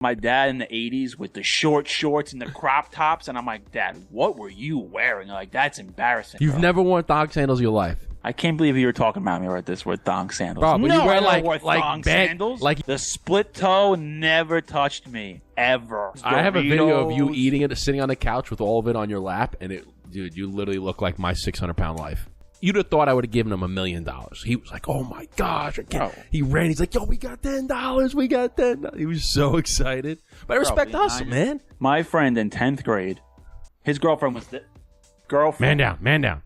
my dad in the 80s with the short shorts and the crop tops, and I'm like, Dad, what were you wearing? Like, that's embarrassing. You've never worn thong sandals in your life. I can't believe you were talking about me right this with thong sandals. Bro, but no, you wear I wore thong sandals. Like the split toe never touched me ever. I have a video of you eating it, sitting on the couch with all of it on your lap, and dude, you literally look like my 600-pound life. You'd have thought I would have given him $1 million. He was like, "Oh my gosh!" He ran. He's like, "Yo, we got $10. We got $10." He was so excited. But I respect hustle, man. My friend in 10th grade, his girlfriend was the girlfriend. Man down.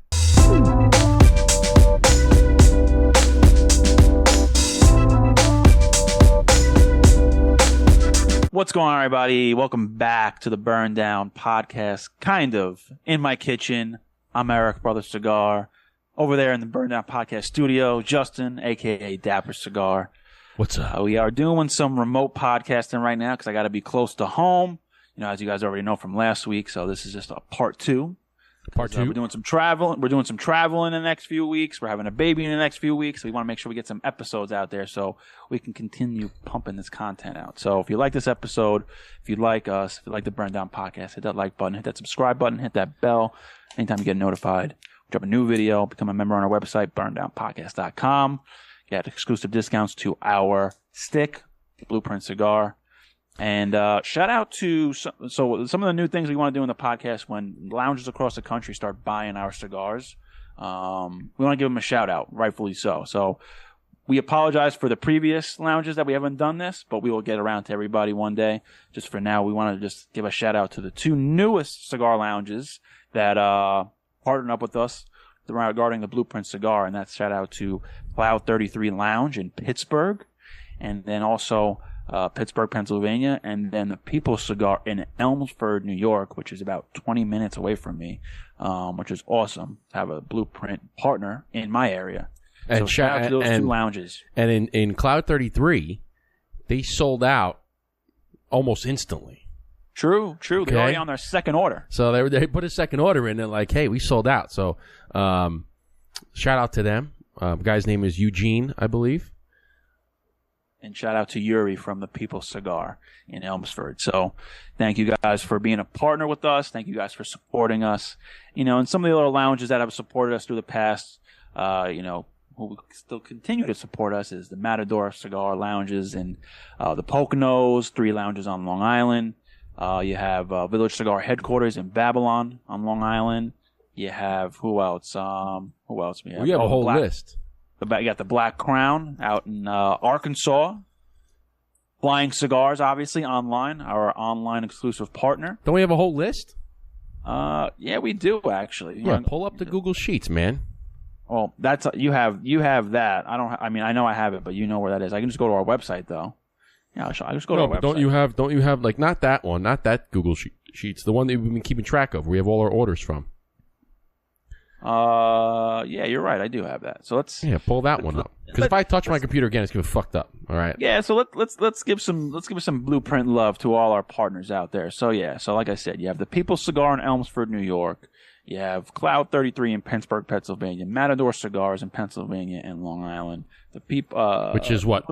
What's going on, everybody? Welcome back to the Burn Down podcast. Kind of in my kitchen. I'm Eric, Brother Cigar. Over there in the Burn Down podcast studio, Justin, a.k.a. Dapper Cigar. What's up? We are doing some remote podcasting right now because I got to be close to home. You know, as you guys already know from last week, so this is just a part two. Part two. We're doing some travel. We're doing some travel in the next few weeks. We're having a baby in the next few weeks. So we want to make sure we get some episodes out there so we can continue pumping this content out. So if you like this episode, if you like us, if you like the Burn Down podcast, hit that like button, hit that subscribe button, hit that bell. Anytime you get notified, we drop a new video, become a member on our website, burndownpodcast.com. Get exclusive discounts to our stick, Blueprint Cigar. And shout out to some of the new things we want to do in the podcast when lounges across the country start buying our cigars. We want to give them a shout out, rightfully so. So we apologize for the previous lounges that we haven't done this, but we will get around to everybody one day. Just for now, we want to just give a shout out to the two newest cigar lounges that partnered up with us regarding the Blueprint Cigar, and that's shout out to Cloud 33 Lounge in Pittsburgh, and then also Pittsburgh, Pennsylvania, and then the People's Cigar in Elmsford, New York, which is about 20 minutes away from me, which is awesome to have a Blueprint partner in my area. And so shout out to those two lounges. And in Cloud 33, they sold out almost instantly. True. Okay. They're already on their second order. So they put a second order in. They're like, hey, we sold out. So shout out to them. The guy's name is Eugene, I believe. And shout out to Yuri from the People's Cigar in Elmsford. So thank you guys for being a partner with us. Thank you guys for supporting us. You know, and some of the other lounges that have supported us through the past, who still continue to support us is the Matador Cigar Lounges and the Poconos, 3 lounges on Long Island. You have Village Cigar Headquarters in Babylon on Long Island. You have, who else? We have a whole list. You got the Black Crown out in Arkansas. Flying Cigars, obviously, online, our online exclusive partner. Don't we have a whole list? Yeah, we do, actually. Yeah, pull up the Google Sheets, man. Well, that's you have that. I know I have it, but you know where that is. I can just go to our website, though. Yeah, I just go to our website. Don't you have like not that one, not that Google Sheets, the one that we've been keeping track of, where we have all our orders from. Yeah, you're right. I do have that. So let's pull that one up. Because if I touch my computer again, it's gonna be fucked up. All right. Yeah. So let's give some Blueprint love to all our partners out there. So yeah. So like I said, you have the People's Cigar in Elmsford, New York. You have Cloud 33 in Pittsburgh, Pennsylvania. Matador Cigars in Pennsylvania and Long Island. The which is what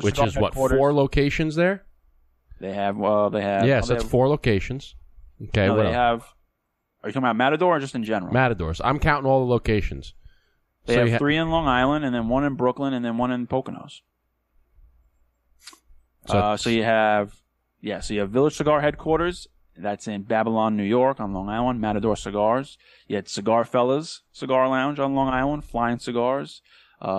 4 locations there. They have Yes, that's 4 locations. Okay. No, are you talking about Matador or just in general? Matadors. I'm counting all the locations. They have 3 in Long Island, and then 1 in Brooklyn, and then 1 in Poconos. So you have Village Cigar Headquarters. That's in Babylon, New York, on Long Island. Matador Cigars. You had Cigar Fellas Cigar Lounge on Long Island. Flying Cigars.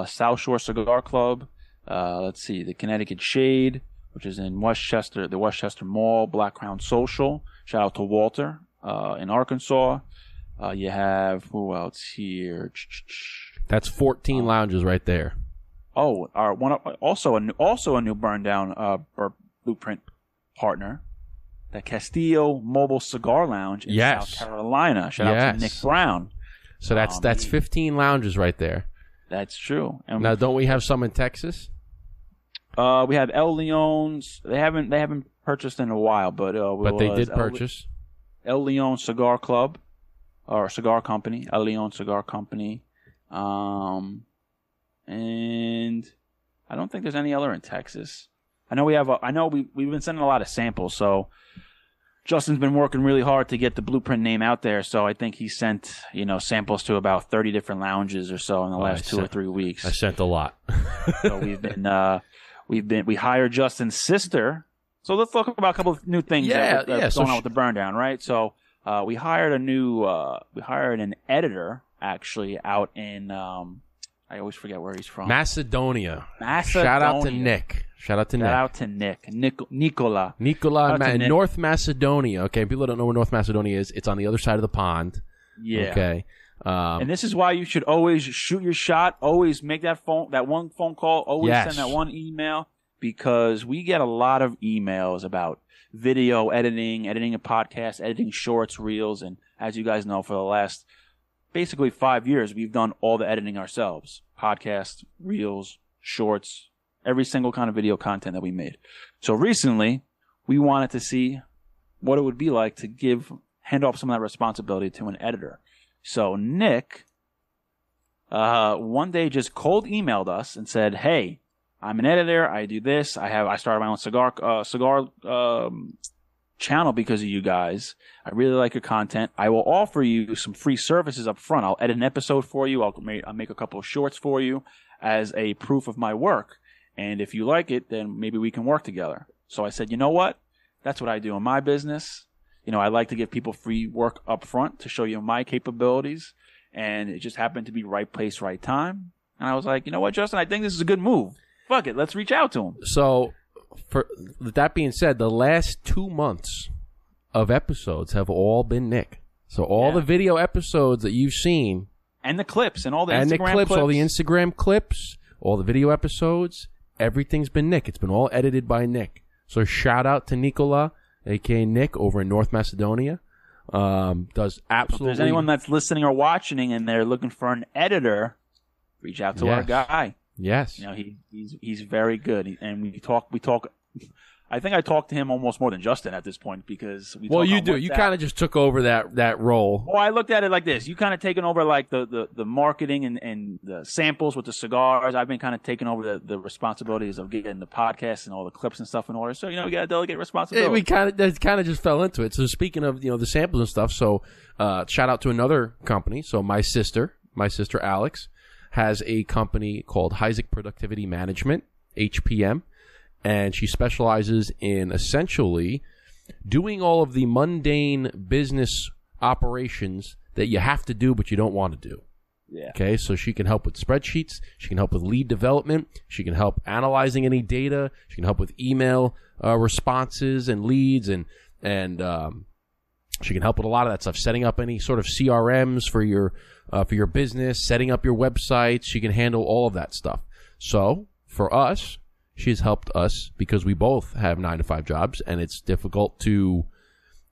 South Shore Cigar Club. Let's see, the Connecticut Shade, which is in Westchester, the Westchester Mall. Black Crown Social. Shout out to Walter in Arkansas. You have, who else here? That's 14 lounges right there. Oh, also a new Burn Down Blueprint partner. The Castillo Mobile Cigar Lounge in South Carolina. Shout out to Nick Brown. So that's 15 lounges right there. That's true. And now, don't we have some in Texas? We have El Leon's. They haven't purchased in a while, but they did purchase. El Leon Cigar Club or Cigar Company. El Leon Cigar Company. And I don't think there's any other in Texas. I know we've been sending a lot of samples, so Justin's been working really hard to get the Blueprint name out there. So I think he sent, samples to about 30 different lounges or so in the last 2 or 3 weeks. I sent a lot. So we hired Justin's sister. So let's talk about a couple of new things going on with the Burndown, right? So we hired an editor actually out in I always forget where he's from. Macedonia. Shout out to Nick. Nicola. North Macedonia. Okay, people don't know where North Macedonia is. It's on the other side of the pond. Yeah. Okay. And this is why you should always shoot your shot. Always make that one phone call. Always send that one email, because we get a lot of emails about video editing a podcast, editing shorts, reels, and as you guys know, for the last basically 5 years, we've done all the editing ourselves. Podcasts, reels, shorts, every single kind of video content that we made. So recently, we wanted to see what it would be like to hand off some of that responsibility to an editor. So Nick, one day just cold emailed us and said, "Hey, I'm an editor. I do this. I started my own cigar channel because of you guys. I really like your content. I will offer you some free services up front. I'll edit an episode for you. I'll make a couple of shorts for you as a proof of my work. And if you like it, then maybe we can work together." So I said, you know what? That's what I do in my business. I like to give people free work up front to show you my capabilities. And it just happened to be right place, right time. And I was like, you know what, Justin? I think this is a good move. Fuck it. Let's reach out to him. So, with that being said, the last 2 months of episodes have all been Nick. So all the video episodes that you've seen, and the clips, and all the Instagram clips, all the Instagram clips, all the video episodes, everything's been Nick. It's been all edited by Nick. So shout out to Nicola, aka Nick, over in North Macedonia. Does absolutely. If there's anyone that's listening or watching and they're looking for an editor, reach out to our guy. Yes. He's very good, and we talk. I think I talked to him almost more than Justin at this point, because we. Well, you do. You kind of just took over that role. Well, I looked at it like this: you kind of taken over like the marketing and the samples with the cigars. I've been kind of taking over the responsibilities of getting the podcast and all the clips and stuff in order. So we got to delegate responsibility. We kind of just fell into it. So speaking of the samples and stuff, so shout out to another company. So my sister Alex, has a company called Isaac Productivity Management, HPM, and she specializes in essentially doing all of the mundane business operations that you have to do but you don't want to do. Yeah. Okay, so she can help with spreadsheets, she can help with lead development, she can help analyzing any data, she can help with email responses and leads, and she can help with a lot of that stuff, setting up any sort of CRMs for your business, setting up your websites. She can handle all of that stuff. So for us, she's helped us because we both have 9-to-5 jobs, and it's difficult to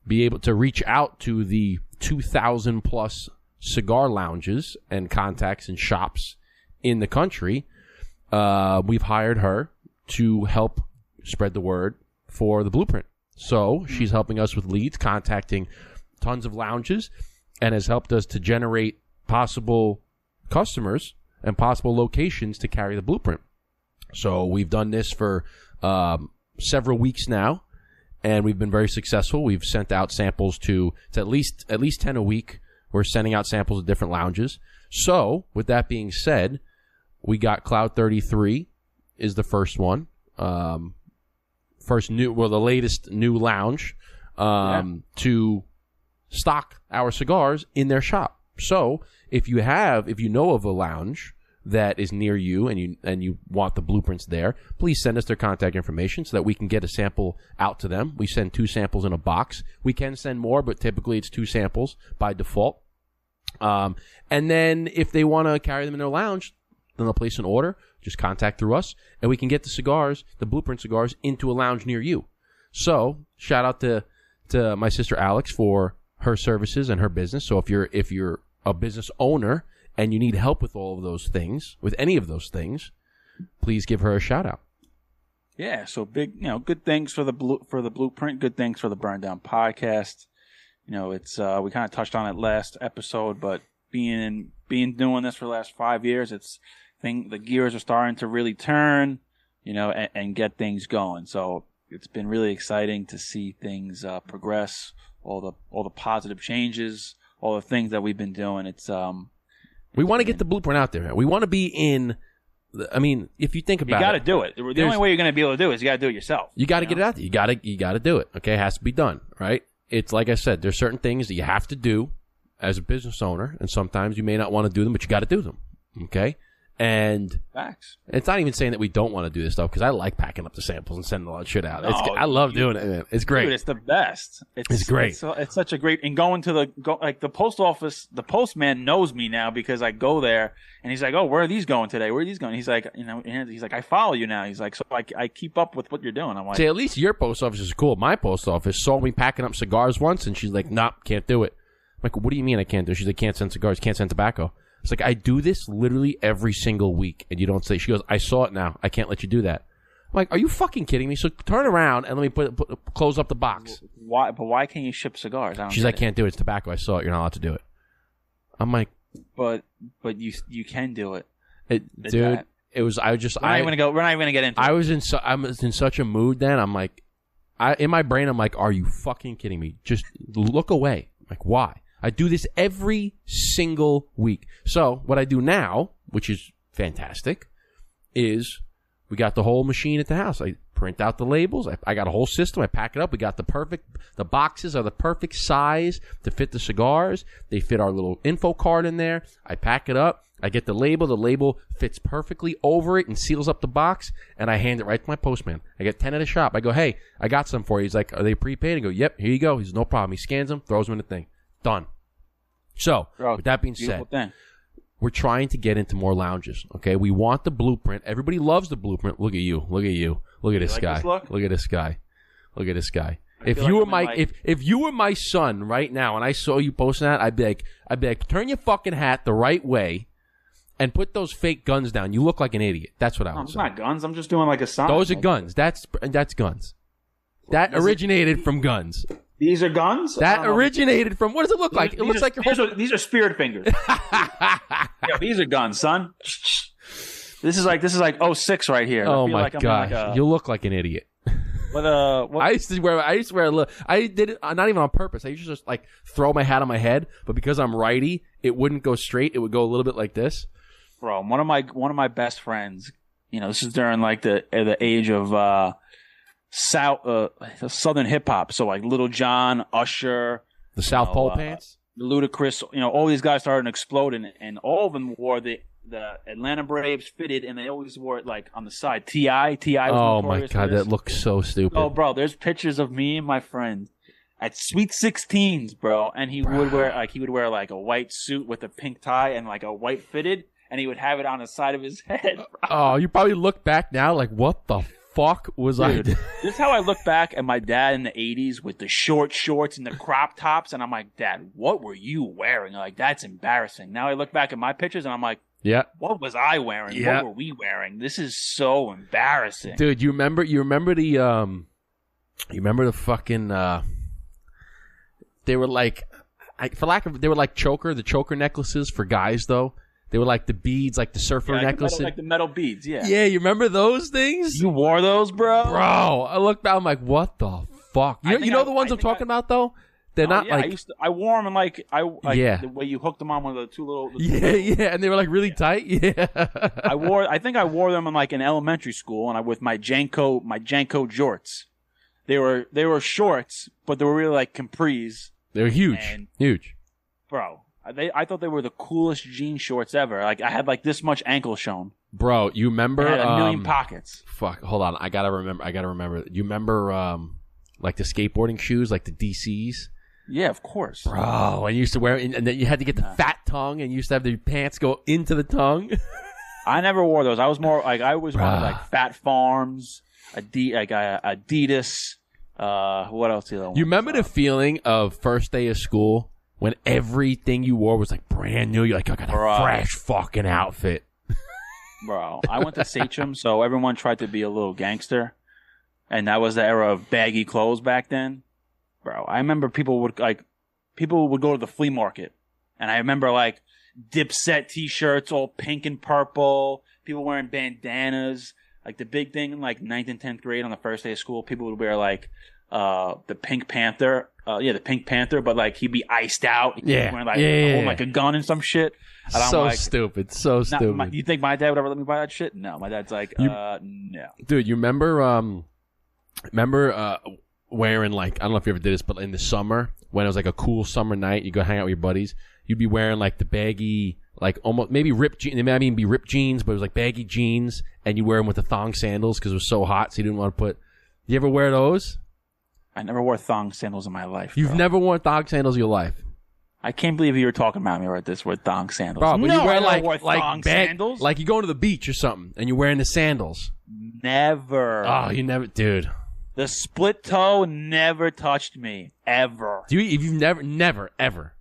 be able to reach out to the 2,000 plus cigar lounges and contacts and shops in the country. We've hired her to help spread the word for the Blueprint. So she's helping us with leads, contacting tons of lounges, and has helped us to generate possible customers and possible locations to carry the Blueprint. So we've done this for several weeks now, and we've been very successful. We've sent out samples to at least 10 a week. We're sending out samples at different lounges. So with that being said, we got Cloud 33 is the first one. The latest new lounge to stock our cigars in their shop. So if you know of a lounge that is near you and you want the blueprints there, please send us their contact information so that we can get a sample out to them. We send 2 samples in a box. We can send more, but typically it's 2 samples by default. And then if they want to carry them in their lounge, then they'll place an order. Just contact through us, and we can get the cigars, the Blueprint cigars, into a lounge near you. So shout out to my sister Alex for her services and her business. So if you're a business owner and you need help with all of those things, with any of those things, please give her a shout out. Yeah, so big, good things for the Blueprint, good things for the Burn Down podcast. It's we kind of touched on it last episode, but being doing this for the last 5 years, the gears are starting to really turn. and get things going. So it's been really exciting to see things progress, all the positive changes, all the things that we've been doing. We want to get the blueprint out there. We want to be in. I mean, if you think about it, you got to do it. The only way you're going to be able to do it is you got to do it yourself. You got to get it out there. You got to do it. Okay, it has to be done. Right? It's like I said. There's certain things that you have to do as a business owner, and sometimes you may not want to do them, but you got to do them. Okay. And facts. It's not even saying that we don't want to do this stuff because I like packing up the samples and sending a lot of shit out. I love doing it, man. It's great. Dude, it's the best. It's great. It's such a great. And going to the post office, the postman knows me now because I go there and he's like, "Oh, where are these going today? Where are these going?" He's like, he's like, "I follow you now." He's like, "So I keep up with what you're doing." I'm like, "See, at least your post office is cool. My post office saw me packing up cigars once, and she's like, "Nah, can't do it." I'm like, "What do you mean I can't do it?" She's like, "Can't send cigars, can't send tobacco." It's like, I do this literally every single week, and you don't say. She goes, "I saw it now. I can't let you do that." I'm like, "Are you fucking kidding me?" So turn around and let me close up the box. Why? But why can't you ship cigars? She's like, "Can't do it. It's tobacco. I saw it. You're not allowed to do it." I'm like, but you can do it, dude. It was. We're not even gonna get into it. I was in such a mood then. I'm like, in my brain, I'm like, "Are you fucking kidding me? Just look away." I'm like, why? I do this every single week. So what I do now, which is fantastic, is we got the whole machine at the house. I print out the labels. I got a whole system. I pack it up. We got the boxes are the perfect size to fit the cigars. They fit our little info card in there. I pack it up. I get the label. The label fits perfectly over it and seals up the box, and I hand it right to my postman. I get 10 at a shop. I go, "Hey, I got some for you." He's like, "Are they prepaid?" I go, "Yep, here you go." He's no problem. He scans them, throws them in the thing. Done. So, with that being said, we're trying to get into more lounges, okay? We want the blueprint. Everybody loves the blueprint. Look at you. Look at you. Look at this guy. Look at this guy. Look at this guy. If you were my son right now and I saw you posting that, I'd be like, turn your fucking hat the right way and put those fake guns down. You look like an idiot. That's what I would say. It's not guns. I'm just doing like a sign. Those are guns. That's guns. That originated from guns. These are guns? That originated from, what does it look like? It looks like these are spirit fingers. Yo, these are guns, son. This is like 06 right here. Oh my gosh. You look like an idiot. What? I used to wear I did it not even on purpose. I used to just like throw my hat on my head, but because I'm righty, it wouldn't go straight. It would go a little bit like this. Bro, one of my best friends, this is during like the age of Southern hip hop, so like Little John, Usher, the South Pole Pants, Ludacris, all these guys started exploding, and all of them wore the Atlanta Braves fitted, and they always wore it like on the side. T.I. Oh my god, that looks so stupid. Oh, bro, there's pictures of me and my friend at Sweet 16s, bro, and he would wear like a white suit with a pink tie and like a white fitted, and he would have it on the side of his head. Bro. Oh, you probably look back now like, what the fuck was I doing? This is how I look back at my dad in the 80s with the short shorts and the crop tops, and I'm like, "Dad, what were you wearing?" Like, that's embarrassing. Now I look back at my pictures and I'm like, "Yeah, what was I wearing? Yeah. What were we wearing? This is so embarrassing." Dude, you remember the fucking they were like, they were like the choker necklaces for guys though. They were like the beads, like the surfer necklaces. Like the metal beads, yeah. Yeah, you remember those things? You wore those, bro? Bro, I looked back, I'm like, what the fuck? You know the ones I'm talking about, though? They're not like... I wore them and the way you hooked them on one of the two little... Yeah, and they were like really tight, yeah. I think I wore them in elementary school and with my Janko jorts. They were shorts, but they were really like capris. They were huge. Bro... I thought they were the coolest jean shorts ever. Like I had like this much ankle shown. Bro, you remember? I had a million pockets. Fuck, hold on. I gotta remember. You remember like the skateboarding shoes, like the DCs? Yeah, of course. Bro, I used to wear, and then you had to get the fat tongue, and you used to have the pants go into the tongue. I never wore those. I was more like one like Fat Farms, Adidas. What else? You remember the feeling of first day of school? When everything you wore was like brand new, you're like, I got a fresh fucking outfit. Bro, I went to Sachem, so everyone tried to be a little gangster. And that was the era of baggy clothes back then. Bro, I remember people would go to the flea market. And I remember like Dipset t-shirts, all pink and purple. People wearing bandanas. like the big thing in like 9th and 10th grade on the first day of school, people would wear like the Pink Panther. The Pink Panther, but like he'd be iced out. He'd be wearing holding like a gun and some shit. And so I'm like, stupid. So stupid. You think my dad would ever let me buy that shit? No, my dad's like, no. Dude, you remember wearing like, I don't know if you ever did this, but in the summer when it was like a cool summer night, you go hang out with your buddies, you'd be wearing like the baggy, like almost maybe ripped jeans. It might even be ripped jeans, but it was like baggy jeans, and you wear them with the thong sandals because it was so hot, so you didn't want to put. You ever wear those? I never wore thong sandals in my life. You've never worn thong sandals in your life? I can't believe you were talking about me right this with thong sandals. Bro, but no, you wear I wore thong sandals. Like you go to the beach or something, and you're wearing the sandals. Never. Oh, you never, dude. The split toe never touched me ever. You've never, ever.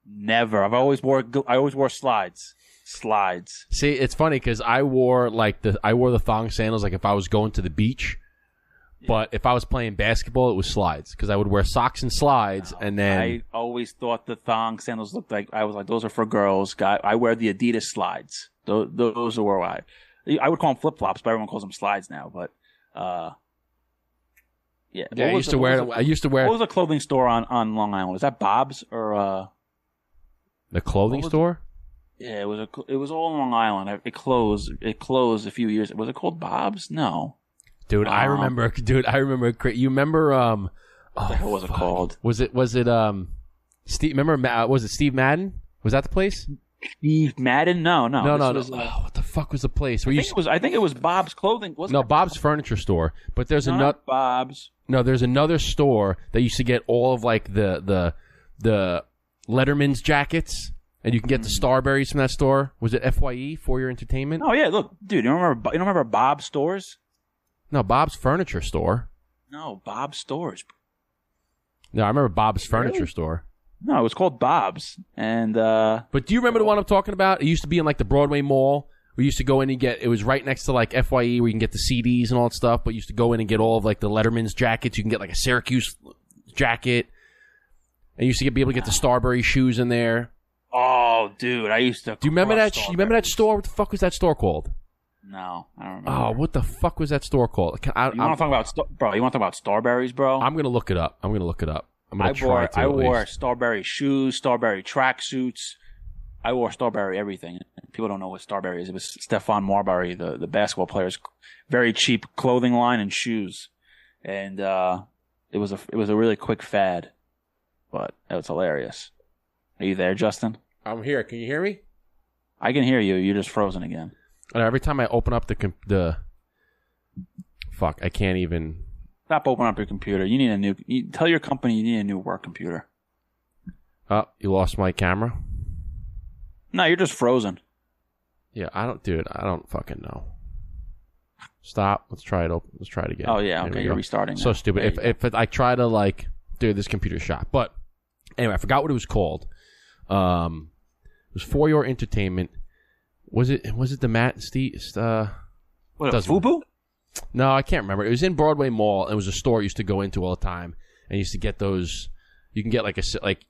Never. I always wore slides. See, it's funny because I wore the thong sandals like if I was going to the beach. But if I was playing basketball, it was slides because I would wear socks and slides, and then I always thought the thong sandals looked like those are for girls. I wear the Adidas slides. Those are where I would call them flip flops, but everyone calls them slides now. But yeah, I used to wear. What was a clothing store on Long Island? Is that Bob's or the clothing store? Yeah, it was all on Long Island. It closed a few years. Was it called Bob's? No. Dude, I remember. You remember? What the hell was it called? Was it? Steve? Remember? Was it Steve Madden? Was that the place? Steve Madden? No. What the fuck was the place? I think it was Bob's Clothing. Bob's Furniture Store. But there's another Bob's. No, there's another store that used to get all of like the Letterman's jackets. And you can get the Starberries from that store. Was it FYE for your entertainment? Oh yeah, look, dude, you don't remember Bob's stores? No, Bob's Furniture Store. No, Bob's stores. No, I remember Bob's Furniture Store. No, it was called Bob's. And but do you remember the one I'm talking about? It used to be in like the Broadway Mall. We used to go in and it was right next to like FYE where you can get the CDs and all that stuff, but you used to go in and get all of like the Letterman's jackets. You can get like a Syracuse jacket. And you used to be able to get the Starberry shoes in there. Oh, dude, I used to. Do you remember that? You remember that store? What the fuck was that store called? No, I don't remember. Oh, what the fuck was that store called? You want to talk about bro? You want to talk about Starberries, bro? I'm gonna look it up. I'm gonna I wore Starberry shoes, Starberry tracksuits. I wore Starberry everything. People don't know what Starberry is. It was Stephon Marbury, the basketball player's very cheap clothing line and shoes, and it was a really quick fad, but it was hilarious. Are you there, Justin? I'm here. Can you hear me? I can hear you. You're just frozen again. Every time I open up the fuck, I can't even. Stop opening up your computer. You need tell your company you need a new work computer. Oh, you lost my camera? No, you're just frozen. Yeah, I don't fucking know. Stop. Let's try it open. Let's try it again. Oh yeah, okay, you're restarting. So stupid. If I try to dude, this computer's shot. But anyway, I forgot what it was called. It was for your entertainment. Was it the Matt Steve? What, FUBU? No, I can't remember. It was in Broadway Mall. It was a store I used to go into all the time, and I used to get those. You can get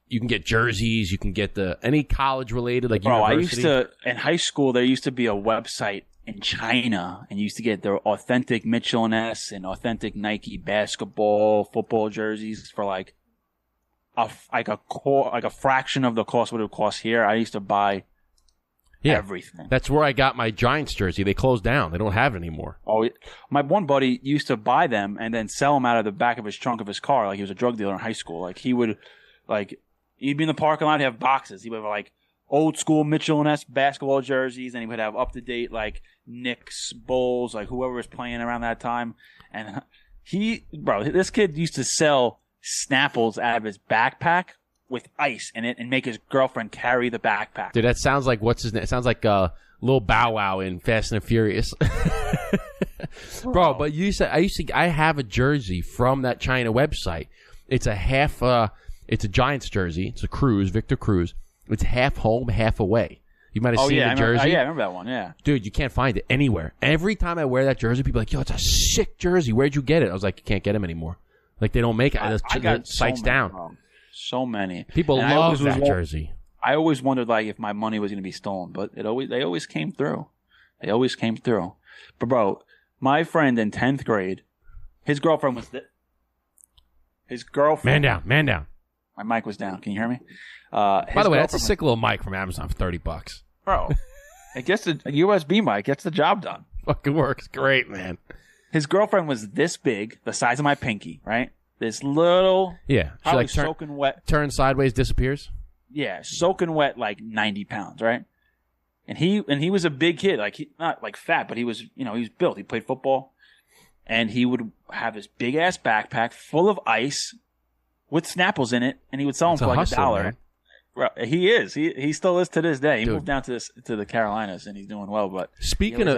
you can get jerseys. You can get any college related university. I used to in high school. There used to be a website in China, and you used to get their authentic Mitchell & S and authentic Nike basketball, football jerseys for like a fraction of the cost what it would cost here. I used to buy. Yeah, everything. That's where I got my Giants jersey. They closed down. They don't have it anymore. Oh, my one buddy used to buy them and then sell them out of the back of his trunk of his car. Like he was a drug dealer in high school. Like he would, he'd be in the parking lot, he'd have boxes. He would have old school Mitchell & S basketball jerseys, and he would have up to date Knicks, Bulls, whoever was playing around that time. And this kid used to sell Snapples out of his backpack with ice in it and make his girlfriend carry the backpack. Dude, that sounds like what's his name? It sounds like Lil Bow Wow in Fast and the Furious. Bro, but I have a jersey from that China website. It's it's a Giants jersey. It's a Cruz, Victor Cruz. It's half home, half away. You might have seen the jersey. I remember that one, yeah. Dude, you can't find it anywhere. Every time I wear that jersey, people are like, yo, it's a sick jersey. Where'd you get it? I was like, you can't get them anymore. They don't make it. The site's down. So many people love that jersey. I always wondered if my money was going to be stolen, but they always came through. They always came through. But bro, My friend in 10th grade, his girlfriend was his girlfriend. Man down. My mic was down. Can you hear me? By the way, that's a sick little mic from Amazon for $30. Bro, it gets a USB mic. Gets the job done. Fucking works great, man. His girlfriend was this big, the size of my pinky, right? This little, yeah, she like soaking wet. Turns sideways, disappears. Yeah, soaking wet, like 90 pounds, right? And he was a big kid, like not like fat, but he was, he was built. He played football, and he would have this big ass backpack full of ice with Snapples in it, and he would sell them for like $1. Man. Bro, he is. He still is to this day. He moved down to the Carolinas, and he's doing well. But speaking of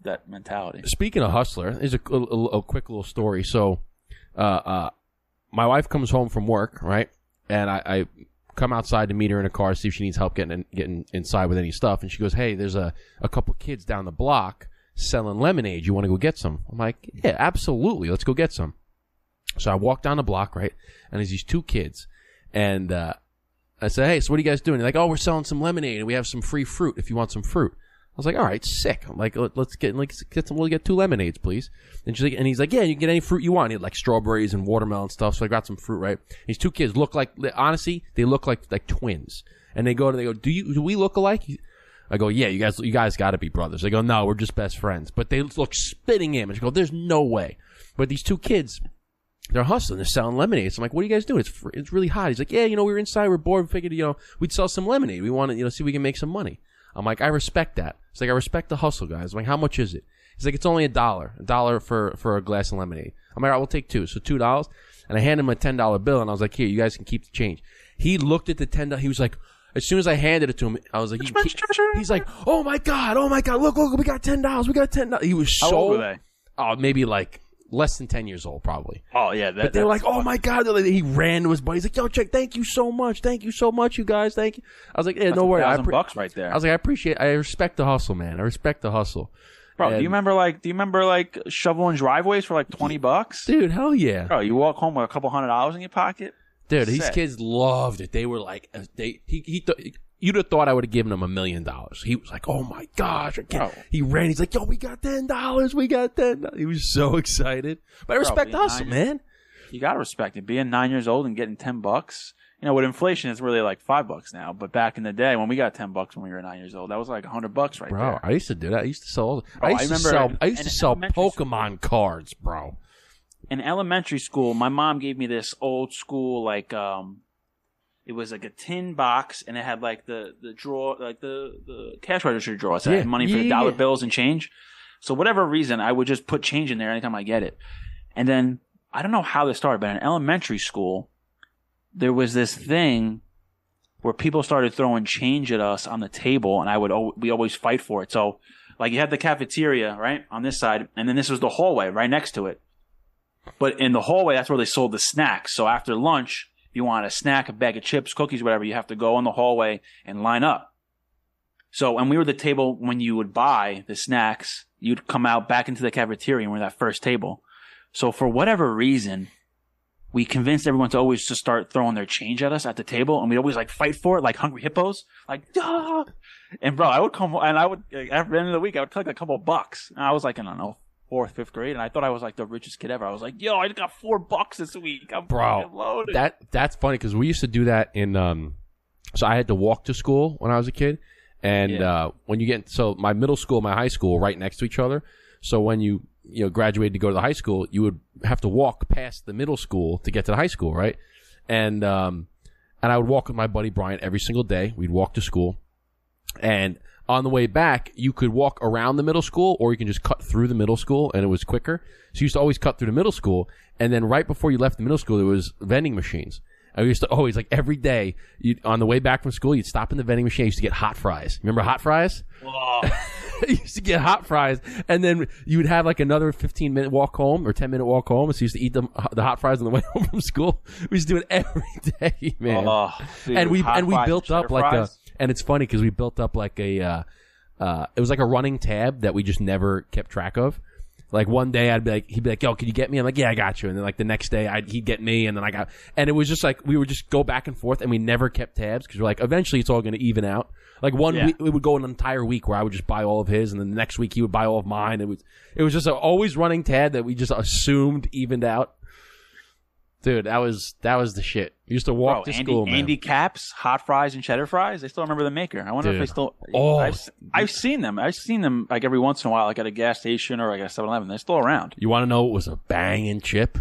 that mentality, speaking of hustler, there's a quick little story. So, my wife comes home from work, right, and I come outside to meet her in a car, see if she needs help getting inside with any stuff, and she goes, "Hey, there's a couple kids down the block selling lemonade. You want to go get some?" I'm like, "Yeah, absolutely. Let's go get some." So I walk down the block, right, and there's these two kids, and I said, "Hey, so what are you guys doing?" They're like, "Oh, we're selling some lemonade, and we have some free fruit if you want some fruit." I was like, "All right, sick." I'm like, "Let's get some. We'll get 2 lemonades, please." And she's like, and he's like, "Yeah, you can get any fruit you want." He had like strawberries and watermelon stuff. So I got some fruit, right? These 2 kids look like, honestly, they look like twins. And they go, do we look alike? I go, "Yeah, you guys got to be brothers." They go, "No, we're just best friends." But they look spitting image. I go, "There's no way." But these 2 kids, they're hustling. They're selling lemonade. So I'm like, "What are you guys doing? It's really hot." He's like, "Yeah, we were inside. We're bored. We figured, we'd sell some lemonade. We want to, see if we can make some money." I'm like, "I respect that." It's like, "I respect the hustle, guys." I'm like, "How much is it?" He's like, "It's only $1 for a glass of lemonade." I'm like, "All right, we'll take 2. So $2. And I hand him a $10 bill, and I was like, "Here, you guys can keep the change." He looked at the $10. He was like, as soon as I handed it to him, I was like, he's like, oh my God, look, we got $10. We got $10. He was so. How old were they? Oh, maybe like less than 10 years old, probably. Oh, yeah. But they were like, "Oh, my God." He ran to his buddy. He's like, "Yo, check, thank you so much. Thank you so much, you guys. Thank you." I was like, "Yeah, no worries. $1,000 right there." I was like, I respect the hustle, man. I respect the hustle. Bro, do you remember shoveling driveways for like $20? Dude, hell yeah. Bro, you walk home with a couple $100 in your pocket? Dude, these kids loved it. They were like, you'd have thought I would have given him $1 million. He was like, "Oh my gosh." He ran. He's like, "Yo, we got $10. We got $10." He was so excited. But I respect the hustle, man. You got to respect it. Being 9 years old and getting $10, with inflation, it's really like $5 now. But back in the day when we got $10 when we were 9 years old, that was like $100 right there. Bro, I used to do that. I used to sell. I used to sell Pokemon cards, bro. In elementary school, my mom gave me this old school it was like a tin box, and it had like the drawer, like the cash register drawer. So I had money for the dollar bills and change. So whatever reason, I would just put change in there anytime I get it. And then I don't know how this started, but in elementary school, there was this thing where people started throwing change at us on the table, and we always fight for it. So like you had the cafeteria right on this side, and then this was the hallway right next to it. But in the hallway, that's where they sold the snacks. So after lunch, if you want a snack, a bag of chips, cookies, whatever, you have to go in the hallway and line up. So, and we were the table when you would buy the snacks, you'd come out back into the cafeteria and we're that first table. So for whatever reason, we convinced everyone to always just start throwing their change at us at the table, and we'd always like fight for it like hungry hippos. Like, ah! And bro, I would come and after the end of the week, I would collect a couple of bucks. And I was like, I don't know, 4th, 5th grade, and I thought I was like the richest kid ever. I was like, "Yo, I got $4 this week. I'm loaded." That's funny because we used to do that in. So I had to walk to school when I was a kid, and when you get my middle school, my high school, right next to each other. So when you graduated to go to the high school, you would have to walk past the middle school to get to the high school, right? And I would walk with my buddy Brian every single day. We'd walk to school, and on the way back, you could walk around the middle school, or you can just cut through the middle school, and it was quicker. So you used to always cut through the middle school, and then right before you left the middle school, there was vending machines. I used to always, like every day, on the way back from school, you'd stop in the vending machine. I used to get hot fries. Remember hot fries? Oh. You used to get hot fries, and then you would have like another 15-minute walk home or 10-minute walk home. So you used to eat the hot fries on the way home from school. We used to do it every day, man. Oh, dude, and we built up like fries. And it's funny because we built up like it was like a running tab that we just never kept track of. Like one day he'd be like, yo, can you get me? I'm like, yeah, I got you. And then like the next day he'd get me, and then and it was just like, we would just go back and forth, and we never kept tabs because we're like, eventually it's all going to even out. Like one week, it would go an entire week where I would just buy all of his, and then the next week he would buy all of mine. It was just an always running tab that we just assumed evened out. Dude, that was the shit. We used to walk to school, man. Andy Caps, hot fries and cheddar fries. They still remember the maker. I wonder if they still. Oh, I've seen them. I've seen them like every once in a while, like at a gas station or like a 7-Eleven. They're still around. You want to know what was a banging chip?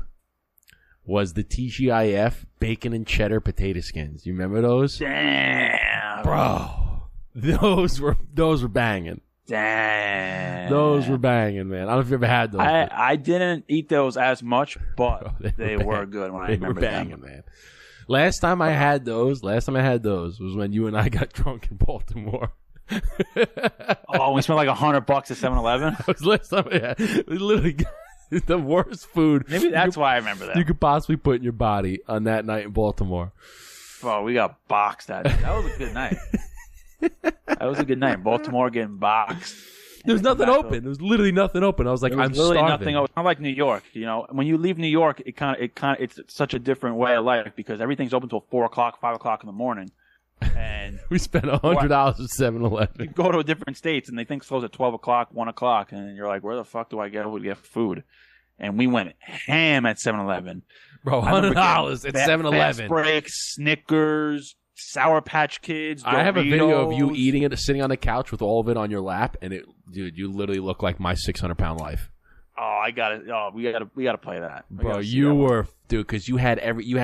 Was the TGIF bacon and cheddar potato skins? You remember those? Damn, bro, those were banging. Damn. Those were banging, man. I don't know if you ever had those. I didn't eat those as much, but they were good when I remember them. They were banging, man. Last time I had those was when you and I got drunk in Baltimore. Oh, we spent like $100 at 7-Eleven? That was last time I had. We literally got the worst food. Maybe that's why I remember that. You could possibly put in your body on that night in Baltimore. Oh, we got boxed that day. That was a good night. That was a good night. Baltimore getting boxed. There was nothing open. There was literally nothing open. I was like, I'm starving. Nothing open. It's not like New York. You know, when you leave New York, it's such a different way of life because everything's open till 4 o'clock, 5 o'clock in the morning. And we spent $100 at 7-Eleven. You go to different states and they think it's closed at 12 o'clock, 1 o'clock, and you're like, where the fuck do I go to get food? And we went ham at 7-Eleven. Bro, $100 at 7-Eleven. Fast Breaks, Snickers, Sour Patch Kids, Doritos. I have a video of you eating it, sitting on the couch with all of it on your lap, and dude, you literally look like my 600-pound life. Oh, I got it. Oh, we got to play that, bro. You were, dude, because you had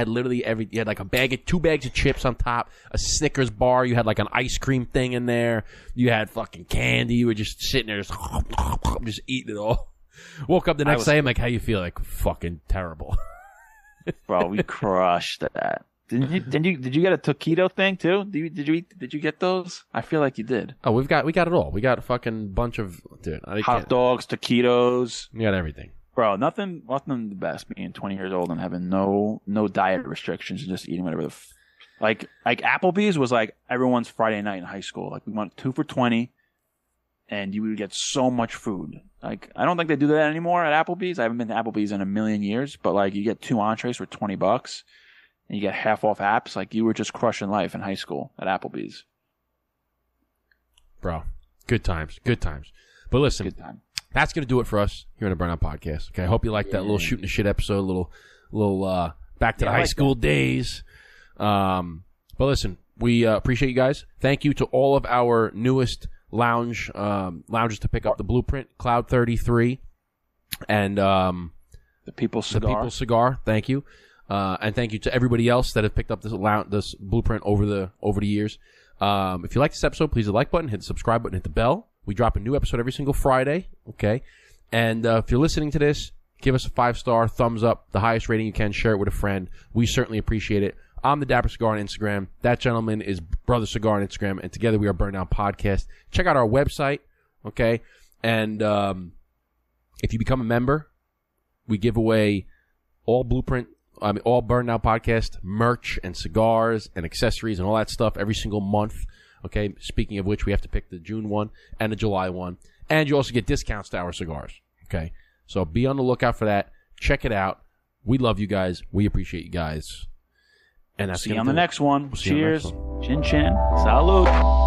literally every. You had like two bags of chips on top, a Snickers bar. You had like an ice cream thing in there. You had fucking candy. You were just sitting there, just eating it all. Woke up the next day, I'm like, how you feel? Like fucking terrible. Bro, we crushed that. Did you get a taquito thing too? Did you get those? I feel like you did. Oh, we got it all. We got a fucking bunch of hot dogs, taquitos. We got everything. Bro, nothing the best being 20 years old and having no diet restrictions and just eating whatever like Applebee's was like everyone's Friday night in high school. Like we went 2 for $20 and you would get so much food. Like I don't think they do that anymore at Applebee's. I haven't been to Applebee's in a million years, but like you get 2 entrees for $20. And you get half off apps. Like you were just crushing life in high school at Applebee's. Bro, good times. But listen, that's going to do it for us here on the Burnout Podcast. Okay, I hope you liked that little shooting the shit episode, little back to the high school days. But listen, we appreciate you guys. Thank you to all of our newest lounges to pick up the Blueprint, Cloud 33, and the People's Cigar. Thank you. And thank you to everybody else that have picked up this Blueprint over the years. If you like this episode, please hit the like button, hit the subscribe button, hit the bell. We drop a new episode every single Friday. Okay. And if you're listening to this, give us a 5-star thumbs up, the highest rating you can. Share it with a friend. We certainly appreciate it. I'm the Dapper Cigar on Instagram. That gentleman is Brother Cigar on Instagram. And together we are Burndown Podcast. Check out our website. Okay. And if you become a member, we give away all all Burndown Podcast merch and cigars and accessories and all that stuff every single month. Okay. Speaking of which, we have to pick the June one and the July one. And you also get discounts to our cigars. Okay. So be on the lookout for that. Check it out. We love you guys. We appreciate you guys. And that's see you on the next one. Cheers. Chin chin. Salud.